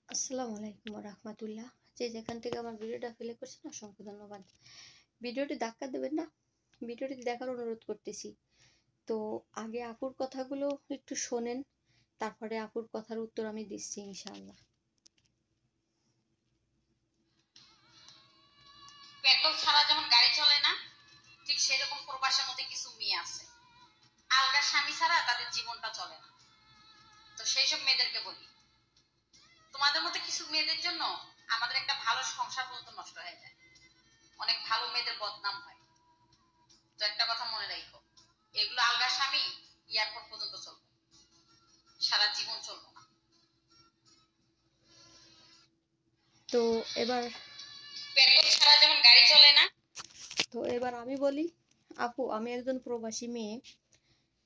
আসসালামু আলাইকুম রাহমাতুল্লাহ। যে যেখান থেকে আমার ভিডিওটা প্লে করছেন অসংখ্য ধন্যবাদ। ভিডিওটি ধাক্কা দেবেন না, ভিডিওটি দেখার অনুরোধ করতেছি। তো আগে আপুর কথাগুলো একটু শোনেন, তারপরে আপুর কথার উত্তর আমি দিচ্ছি ইনশাআল্লাহ। পেট্রোল ছাড়া যেমন গাড়ি চলে না, ঠিক সেরকম প্রবাসের মধ্যে কিছু মেয়ে আছে আলগা স্বামী ছাড়া তাদের জীবনটা চলে না। তো সেই সব মেয়েদেরকে বলি, তোমাদের মধ্যে কিছু মেয়েদের জন্য আমাদের একটা ভালো সংসার পর্যন্ত নষ্ট হয়ে যায়, অনেক ভালো মেয়েদের বদনাম হয়। তো একটা কথা মনে রাখো, এগুলো আলগা স্বামী এয়ারপোর্ট পর্যন্ত চলবে, সারা জীবন চলবে না। তো এবার পেট্রোল ছাড়া যেমন গাড়ি চলে না। তো এবার আমি বলি, আপু আমি একজন প্রবাসী মেয়ে,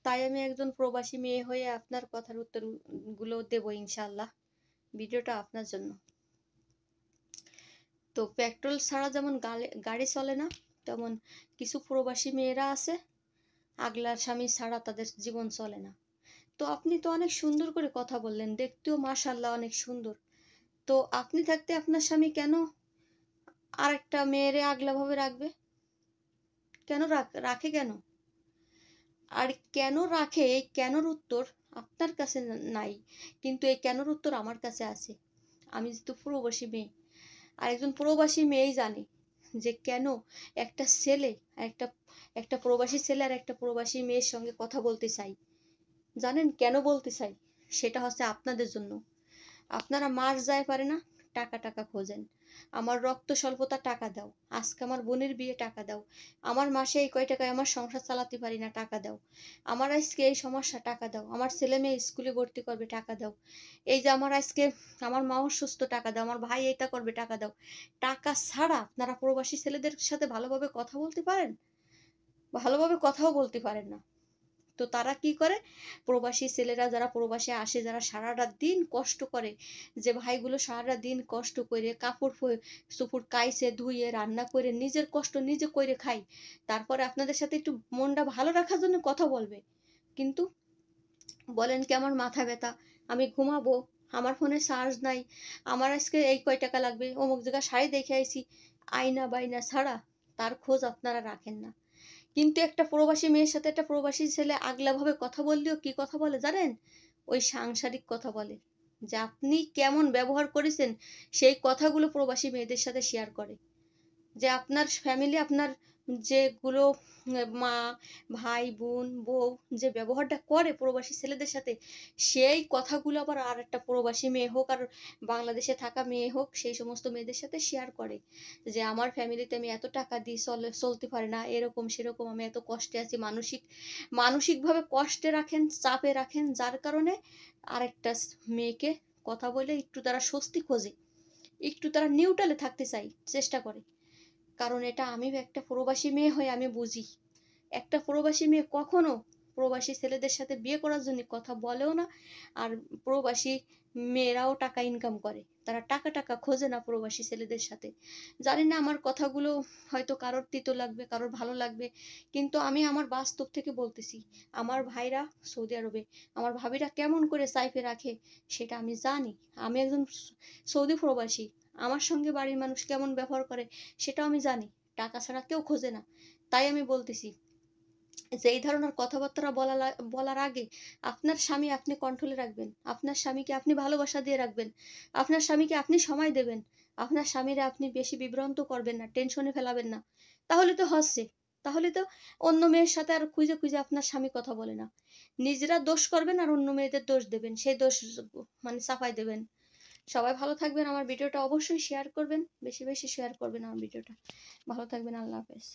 তাই আমি একজন প্রবাসী মেয়ে হয়ে আপনার কথার উত্তরগুলো দেবো ইনশাআল্লাহ। ভিডিওটা আপনার জন্য। তো পেট্রোল ছাড়া যেমন গাড়ি চলে না, তেমন কিছু প্রবাসী মেয়েরা আছে আগলার স্বামী ছাড়া তাদের জীবন চলে না। তো আপনি তো অনেক সুন্দর করে কথা বললেন, দেখতেও মাশাআল্লাহ অনেক সুন্দর। তো আপনি থাকতে আপনার স্বামী কেন আরেকটা মেয়েরে আগলা ভাবে রাখবে? কেন রাখে কেন? আর কেন রাখে, এই কেনর উত্তর আপনার কাছে নাই, কিন্তু এই কেনর উত্তর আমার কাছে আছে। আমি যেহেতু প্রবাসী মেয়ে, আর একজন প্রবাসী মেয়েই জানে যে কেন একটা ছেলে একটা একটা প্রবাসী ছেলে আর একটা প্রবাসী মেয়ের সঙ্গে কথা বলতে চাই। জানেন কেন বলতে চাই? সেটা হচ্ছে আপনাদের জন্য। আপনারা মাস যায় পারে না, টাকা টাকা খোঁজেন। আমার রক্ত স্বল্পতা, টাকা দাও। আজকে আমার বোনের বিয়ে, টাকা দাও। আমার মাসে এই কয় টাকায় আমার সংসার চালাতে পারি না, টাকা দাও। আমার আজকে এই সমস্যা, টাকা দাও। আমার ছেলে মেয়ে স্কুলে ভর্তি করবে, টাকা দাও। এই যে আমার আজকে আমার মা অসুস্থ, টাকা দাও। আমার ভাই এটা করবে, টাকা দাও। টাকা ছাড়া আপনারা প্রবাসী ছেলেদের সাথে ভালোভাবে কথা বলতে পারেন? ভালোভাবে কথাও বলতে পারেন না। তো তারা কি করে, প্রবাসী ছেলেরা যারা প্রবাসে আসে, যারা সারাটা দিন কষ্ট করে, যে ভাইগুলো সারাটা দিন কষ্ট করে কাপড় চোপড় কাইছে ধুয়ে রান্না করে নিজের কষ্ট নিজে করে খাই, তারপরে আপনাদের সাথে একটু মনটা ভালো রাখার জন্য কথা বলবে। কিন্তু বলেন কি, আমার মাথা ব্যথা, আমি ঘুমাবো, আমার ফোনে চার্জ নাই, আমার আজকে এই কয় টাকা লাগবে, অমুক জায়গায় শাড়ি দেখে আইছি, আয়না বাইনা ছাড়া তার খোঁজ আপনারা রাখেন না। কিন্তু একটা প্রবাসী মেয়ের সাথে একটা প্রবাসী ছেলে আগলাভাবে কথা বললেও কি কথা বলে জানেন? ওই সাংসারিক কথা বলে, যে আপনি কেমন ব্যবহার করেছেন সেই কথাগুলো প্রবাসী মেয়েদের সাথে শেয়ার করে। যে আপনার ফ্যামিলি, আপনার যেগুলো মা, ভাই, বোন, বউ যে ব্যবহারটা করে প্রবাসী ছেলেদের সাথে, সেই কথাগুলো আবার আর একটা প্রবাসী মেয়ে হোক আর বাংলাদেশে থাকা মেয়ে হোক, সেই সমস্ত মেয়েদের সাথে শেয়ার করে যে আমার ফ্যামিলিতে আমি এত টাকা দিই চলতে পারে না, এরকম সেরকম, আমি এত কষ্টে আছি, মানসিকভাবে কষ্টে রাখেন, চাপে রাখেন, যার কারণে আরেকটা মেয়েকে কথা বলে একটু তারা স্বস্তি খোঁজে, একটু তারা নিউট্রালে থাকতে চেষ্টা করে। কারণ এটা আমি একটা প্রবাসী মেয়ে হয়ে আমি বুঝি, একটা প্রবাসী মেয়ে কখনো প্রবাসী ছেলেদের সাথে বিয়ে করার জন্য কথা বলেও না। আর প্রবাসী মেয়েরাও টাকা ইনকাম করে, তারা টাকা টাকা খোঁজে না প্রবাসী ছেলেদের সাথে। জানি না আমার কথাগুলো হয়তো কারোর তিতো লাগবে, কারোর ভালো লাগবে, কিন্তু আমি আমার বাস্তব থেকে বলতেছি। আমার ভাইরা সৌদি আরবে, আমার ভাবিরা কেমন করে সাইফে রাখে সেটা আমি জানি। আমি একজন সৌদি প্রবাসী, আমার সঙ্গে বাড়ির মানুষ কেমন ব্যবহার করে সেটাও আমি জানি। টাকা ছাড়া কেউ খোঁজে না। তাই আমি বলতেছি যে এই ধরনের কথাবার্তা বলার আগে আপনার স্বামী আপনি কন্ট্রোলে রাখবেন, আপনার স্বামীকে আপনি ভালোবাসা দিয়ে রাখবেন, আপনার স্বামীকে আপনি সময় দেবেন, আপনার স্বামীরা আপনি বেশি বিভ্রান্ত করবেন না, টেনশনে ফেলাবেন না। তাহলে তো হচ্ছে, তাহলে তো অন্য মেয়ের সাথে আর খুঁজে খুঁজে আপনার স্বামী কথা বলে না। নিজেরা দোষ করবেন আর অন্য মেয়েদের দোষ দেবেন, সেই দোষ মানে চাপাই দেবেন। সবাই ভালো থাকবেন, আমার ভিডিওটা অবশ্যই শেয়ার করবেন, বেশি বেশি শেয়ার করবেন আমার ভিডিওটা। ভালো থাকবেন, আল্লাহ হাফেজ।